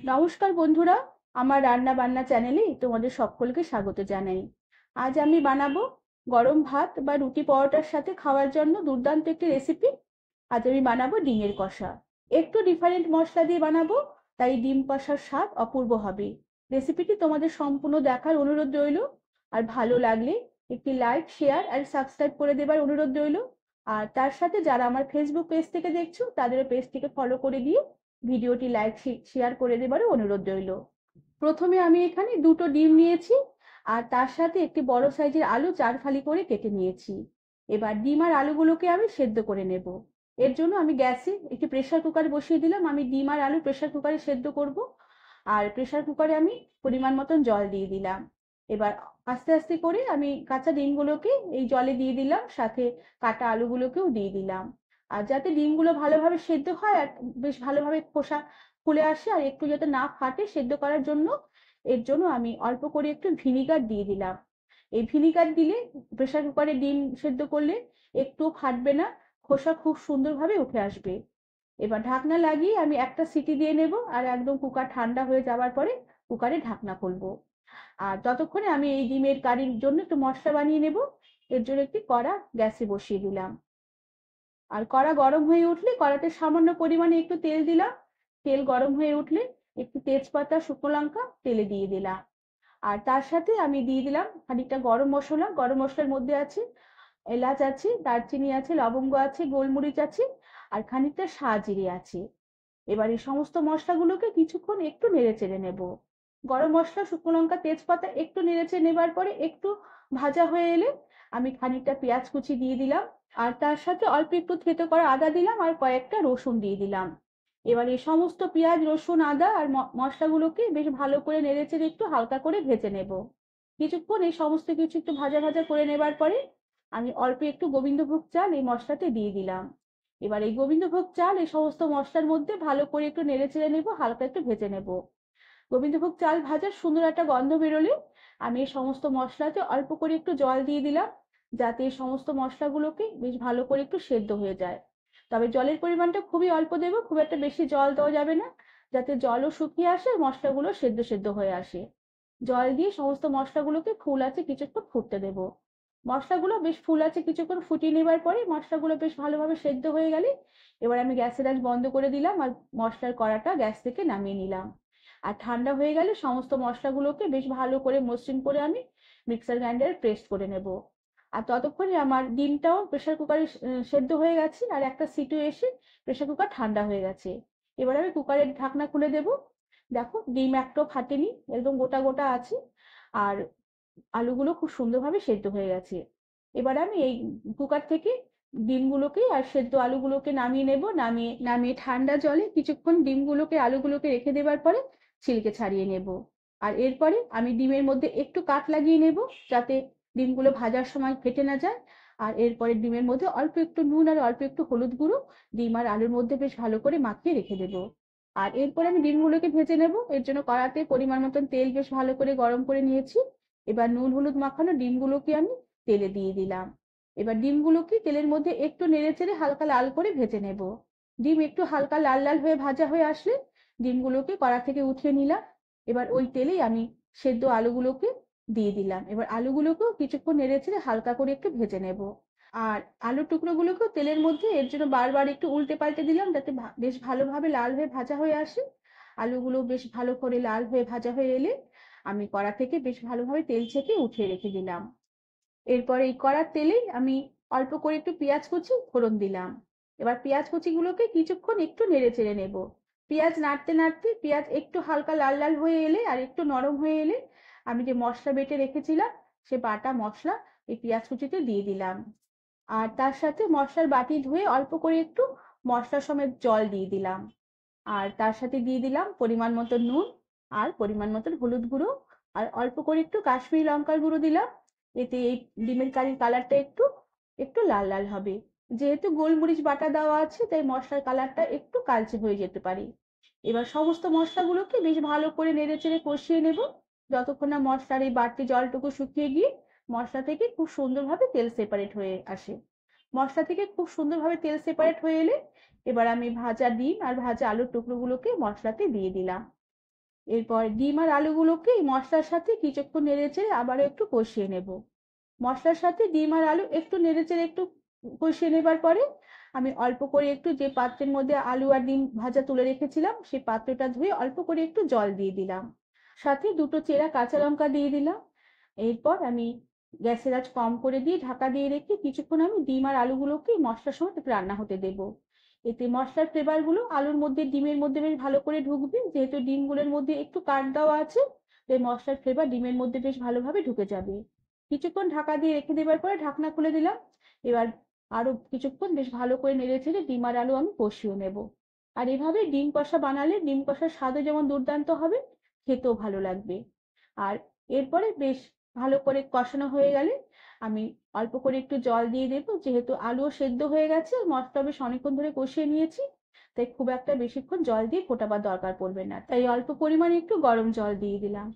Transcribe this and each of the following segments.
নমস্কার বন্ধুরা, আমার রান্না বান্না চ্যানেলে তোমাদের সকলকে স্বাগত জানাই। আজ আমি বানাবো গরম ভাত বা রুটি পরোটার সাথে খাওয়ার জন্য দুর্দান্ত একটি রেসিপি। আজ আমি বানাবো ডিমের কষা। একটু ডিফারেন্ট মশলা দিয়ে বানাবো, তাই ডিম কষার স্বাদ অপূর্ব হবে। রেসিপিটি তোমাদের সম্পূর্ণ দেখার অনুরোধ রইল। আর ভালো লাগলে একটি লাইক, শেয়ার আর সাবস্ক্রাইব করে দেবার অনুরোধ রইল। আর তার সাথে যারা আমার ফেসবুক পেজ থেকে দেখছো তাদের পেজটিকে ফলো করে দিয়ে ভিডিওটি লাইক শেয়ার করে দেবারও অনুরোধ রইল। প্রথমে আমি এখানে দুটো ডিম নিয়েছি, আর তার সাথে একটি বড় সাইজের আলু 4 ফালি করে কেটে নিয়েছি। এবার ডিম আর আলুগুলোকে আমি সেদ্ধ করে নেব। এর জন্য আমি গ্যাসে একটি প্রেসার কুকার বসিয়ে দিলাম। আমি ডিম আর আলু প্রেসার কুকারে সেদ্ধ করব। আর প্রেসার কুকারে আমি পরিমাণ মতন জল দিয়ে দিলাম। এবার আস্তে আস্তে করে আমি কাঁচা ডিমগুলোকে এই জলে দিয়ে দিলাম, সাথে কাটা আলুগুলোকেও দিয়ে দিলাম। আর যাতে ডিমগুলো ভালোভাবে সেদ্ধ হয় আর বেশ ভালোভাবে খোসা খুলে আসে আর একটু যাতে না ফাটে সেদ্ধ করার জন্য, এর জন্য আমি অল্প করে একটু ভিনিগার দিয়ে দিলাম। এই ভিনিগার দিলে প্রেসার কুকারে ডিম সেদ্ধ করলে একটু ফাটবে না, খোসা খুব সুন্দরভাবে উঠে আসবে। এবার ঢাকনা লাগিয়ে আমি একটা সিটি দিয়ে নেব, আর একদম কুকার ঠান্ডা হয়ে যাওয়ার পরে কুকারে ঢাকনা খুলবো। আর ততক্ষণে আমি এই ডিমের কারির জন্য একটু মশলা বানিয়ে নেব। এর জন্য একটি কড়া গ্যাসে বসিয়ে দিলাম। আর কড়া গরম হয়ে উঠলে কড়াতে সামান্য পরিমাণে একটু তেল দিলাম। তেল গরম হয়ে উঠলে একটু তেজপাতা, শুকনো লঙ্কা তেলে দিয়ে দিলাম। আর তার সাথে আমি দিয়ে দিলাম খানিকটা গরম মশলা। গরম মশলার মধ্যে আছে এলাচ আছে, দারচিনি আছে, লবঙ্গ আছে, গোলমরিচ আছে, আর খানিকটা সাজিরে আছে। এবার এই সমস্ত মশলাগুলোকে কিছুক্ষণ একটু নেড়ে চেড়ে নেব। গরম মশলা, শুকনো লঙ্কা, তেজপাতা একটু নেড়ে চেড়ে নেবার পরে একটু ভাজা হয়ে এলে আমি খানিকটা পেঁয়াজ কুচি দিয়ে দিলাম। আর তার সাথে অল্প একটু থেতো করা আদা দিলাম, আর কয়েকটা রসুন দিয়ে দিলাম। এবার এই সমস্ত পেঁয়াজ, রসুন, আদা আর মশলাগুলোকে বেশ ভালো করে নেড়েচেড়ে একটু হালকা করে ভেজে নেব। কিছুক্ষণ এই সমস্ত কিছু একটু ভাজা ভাজা করে নেবার পরে আমি অল্প একটু গোবিন্দভোগ চাল এই মশলাতে দিয়ে দিলাম। এবার এই গোবিন্দভোগ চাল এই সমস্ত মশলার মধ্যে ভালো করে একটু নেড়েচেড়ে নেব, হালকা একটু ভেজে নেব। গোবিন্দভোগ চাল ভাজার সুন্দর একটা গন্ধ বেরোলে আমি এই সমস্ত মশলাতে অল্প করে একটু জল দিয়ে দিলাম, যাতে এই সমস্ত মশলাগুলোকে বেশ ভালো করে একটু সেদ্ধ হয়ে যায়। তবে জলের পরিমাণটা খুবই অল্প দেবো, খুব একটা বেশি জল দেওয়া যাবে না, যাতে জলও শুকিয়ে আসে আর মশলাগুলো সেদ্ধ সেদ্ধ হয়ে আসে। জল দিয়ে সমস্ত মশলাগুলোকে ফুল আছে কিছুক্ষণ ফুটতে দেবো। মশলাগুলো বেশ ফুল আছে কিছুক্ষণ ফুটিয়ে নেবার পরে মশলাগুলো বেশ ভালোভাবে সেদ্ধ হয়ে গেলে এবার আমি গ্যাসের আঁচ বন্ধ করে দিলাম, আর মশলার কড়াটা গ্যাস থেকে নামিয়ে নিলাম। আর ঠান্ডা হয়ে গেলে সমস্ত মশলাগুলোকে বেশ ভালো করে মসৃণ করে আমি মিক্সার গ্রাইন্ডারে পেস্ট করে নেব। আর ততক্ষণে আমার ডিমটাও প্রেসার কুকারে সেদ্ধ হয়ে গেছে, আর একটা সিটিও এসে প্রেসার কুকার ঠান্ডা হয়ে গেছে। এবার আমি কুকারের ঢাকনা খুলে দেব। দেখো ডিম একটাও ফাটেনি, একদম গোটা গোটা আছে। আর আলুগুলো খুব সুন্দরভাবে সেদ্ধ হয়ে গেছে। এবার আমি এই কুকার থেকে ডিমগুলোকে আর সেদ্ধ আলুগুলোকে নামিয়ে নেব। নামিয়ে নামিয়ে ঠান্ডা জলে কিছুক্ষণ ডিমগুলোকে, আলুগুলোকে রেখে দেবার পরে ছিলকে ছাড়িয়ে নেব। আর এরপরে আমি ডিমের মধ্যে একটু কাট লাগিয়ে নেব, যাতে ডিমগুলো ভাজার সময় ফেটে না যায়। আর এরপরে ডিমের মধ্যে অল্প একটু নুন আর অল্প একটু হলুদ গুঁড়ো ডিম আর আলুর মধ্যে বেশ ভালো করে মাখিয়ে রেখে দেব। আর এরপরে আমি ডিমগুলোকে ভেজে নেব। এর জন্য কড়াতে পরিমাণ মতন তেল বেশ ভালো করে গরম করে নিয়েছি। এবার নুন হলুদ মাখানো ডিমগুলোকে আমি তেলে দিয়ে দিলাম। এবার ডিমগুলোকে তেলের মধ্যে একটু নেড়েচেড়ে হালকা লাল করে ভেজে নেব। ডিম একটু হালকা লাল লাল হয়ে ভাজা হয়ে আসলে ডিমগুলোকে কড়া থেকে উঠিয়ে নিলাম। এবার ওই তেলেই আমি সেদ্ধ আলুগুলোকে দিয়ে দিলাম। এবার আলুগুলোকেও কিছুক্ষণ নেড়েচেড়ে হালকা করে একটু ভেজে নেব। আর আলুর টুকরোগুলোকেও তেলের মধ্যে এর জন্য বারবার একটু উল্টে পাল্টে দিলাম, যাতে বেশ ভালোভাবে লাল হয়ে ভাজা হয়ে আসে। আলুগুলো বেশ ভালো করে লাল হয়ে ভাজা হয়ে এলে আমি কড়া থেকে বেশ ভালোভাবে তেল ছেঁকে উঠিয়ে রেখে দিলাম। এরপর এই কড়ার তেলেই আমি অল্প করে একটু পেঁয়াজ কুচি ফোড়ন দিলাম। এবার পেঁয়াজ কুচিগুলোকে কিছুক্ষণ একটু নেড়ে চেড়ে নেব। পেঁয়াজ নাড়তে নাড়তে পেঁয়াজ একটু হালকা লাল লাল হয়ে এলে আর একটু নরম হয়ে এলে আমি যে মশলা বেটে রেখেছিলাম সে বাটা মশলা এই পেঁয়াজ কুচিতে দিয়ে দিলাম। আর তার সাথে মশলার বাটি ধুয়ে অল্প করে একটু মশলা সমেত জল দিয়ে দিলাম। আর তার সাথে দিয়ে দিলাম পরিমাণ মতো নুন, আর পরিমাণ মতো হলুদ গুঁড়ো, আর অল্প করে একটু কাশ্মীরি লঙ্কার গুঁড়ো দিলাম। এতে এই ডিমের কারির কালারটা একটু একটু লাল লাল হবে। যেহেতু গোলমরিচ বাটা দেওয়া আছে তাই মশলার কালারটা একটু কালচে হয়ে যেতে পারে। এবার সমস্ত মশলাগুলোকে বেশ ভালো করে নেড়েচেড়ে কষিয়ে নেব, যতক্ষণ না মশলার এই বাড়তি জলটুকু শুকিয়ে গিয়ে মশলা থেকে খুব সুন্দরভাবে তেল সেপারেট হয়ে আসে। মশলা থেকে খুব সুন্দরভাবে তেল সেপারেট হয়ে এলে এবার আমি ভাজা ডিম আর ভাজা আলুর টুকরোগুলোকে মশলাতে দিয়ে দিলাম। এরপর ডিম আর আলুগুলোকে এই মশলার সাথে কিছুক্ষণ নেড়েচেড়ে আবারও একটু কষিয়ে নেব। মশলার সাথে ডিম আর আলু একটু নেড়েচেড়ে একটু কষিয়ে নেবার পরে আমি অল্প করে একটু যে পাত্রের মধ্যে আলু আর ডিম ভাজা তুলে রেখেছিলাম সেই পাত্রটা ধুয়ে অল্প করে একটু জল দিয়ে দিলাম, সাথে দুটো চেরা কাঁচা লঙ্কা দিয়ে দিলাম। এরপর আমি গ্যাসের আঁচ কম করে দিয়ে ঢাকা দিয়ে রেখে কিছুক্ষণ আমি ডিম আর আলুগুলোকে মশলার সঙ্গে একটু রান্না হতে দেব। এতে মশলার ফ্লেভার গুলো আলুর মধ্যে ডিমের মধ্যে বেশ ভালো করে ঢুকবে, যেহেতু ডিমগুলোর মধ্যে একটু কাট দেওয়া আছে তাই মশলার ফ্লেভার ডিমের মধ্যে বেশ ভালোভাবে ঢুকে যাবে। কিছুক্ষণ ঢাকা দিয়ে রেখে দেবার পরে ঢাকনা খুলে দিলাম। এবার আরো কিছুক্ষণ বেশ ভালো করে নেড়ে ছেড়ে ডিম আর আলু আমি কষিয়ে নেব। আর এভাবে ডিম কষা বানালে ডিম কষার স্বাদও যেমন দুর্দান্ত হবে, খেতেও ভালো লাগবে। আর এরপরে বেশ ভালো করে কষানো হয়ে গেলে আমি অল্প করে একটু জল দিয়ে দেবো, যেহেতু আলুও সেদ্ধ হয়ে গেছে, মশলা বেশ অনেকক্ষণ ধরে কষিয়ে নিয়েছি, তাই খুব একটা বেশিক্ষণ জল দিয়ে ফোটাবার দরকার পড়বে না, তাই অল্প পরিমাণে একটু গরম জল দিয়ে দিলাম।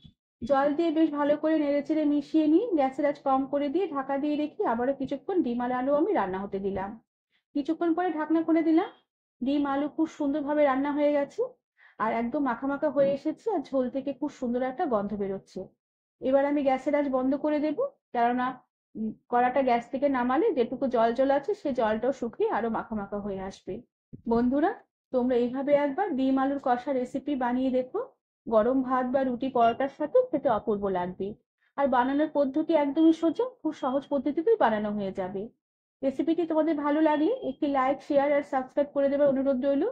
জল দিয়ে বেশ ভালো করে নেড়েচেড়ে মিশিয়ে নিয়ে গ্যাসের আঁচ কম করে দিয়ে ঢাকা দিয়ে রেখে আবারও কিছুক্ষণ ডিম আর আলু আমি রান্না হতে দিলাম। কিছুক্ষণ পরে ঢাকনা খুলে দিলাম। ডিম আলু খুব সুন্দরভাবে রান্না হয়ে গেছে, আর একদম মাখা মাখা হয়ে এসেছে, আর ঝোল থেকে খুব সুন্দর একটা গন্ধ বেরোচ্ছে। এবার আমি গ্যাসের আঁচ বন্ধ করে দেব, কেননা কড়াটা গ্যাস থেকে নামালে যেটুকু জল জল আছে সে জলটাও শুকিয়ে আরো মাখা মাখা হয়ে আসবে। বন্ধুরা, তোমরা এইভাবে একবার ডিম আলুর কষা রেসিপি বানিয়ে দেখো। গরম ভাত বা রুটি পরোটার সাথে খেতে অপূর্ব লাগবে। আর বানানোর পদ্ধতি একদমই সোজা, খুব সহজ পদ্ধতিতেই বানানো হয়ে যাবে। রেসিপিটি তোমাদের ভালো লাগলে একটি লাইক, শেয়ার আর সাবস্ক্রাইব করে দেবার অনুরোধ রইল।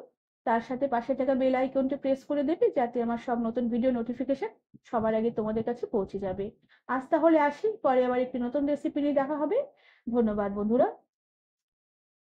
তার সাথে পাশে থাকা বেল আইকনটি প্রেস করে দেবে, যাতে আমার সব নতুন ভিডিও নোটিফিকেশন সবার আগে তোমাদের কাছে পৌঁছে যাবে। আজ তাহলে আসি, পরে আবার একটি নতুন রেসিপি নিয়ে দেখা হবে। ধন্যবাদ বন্ধুরা।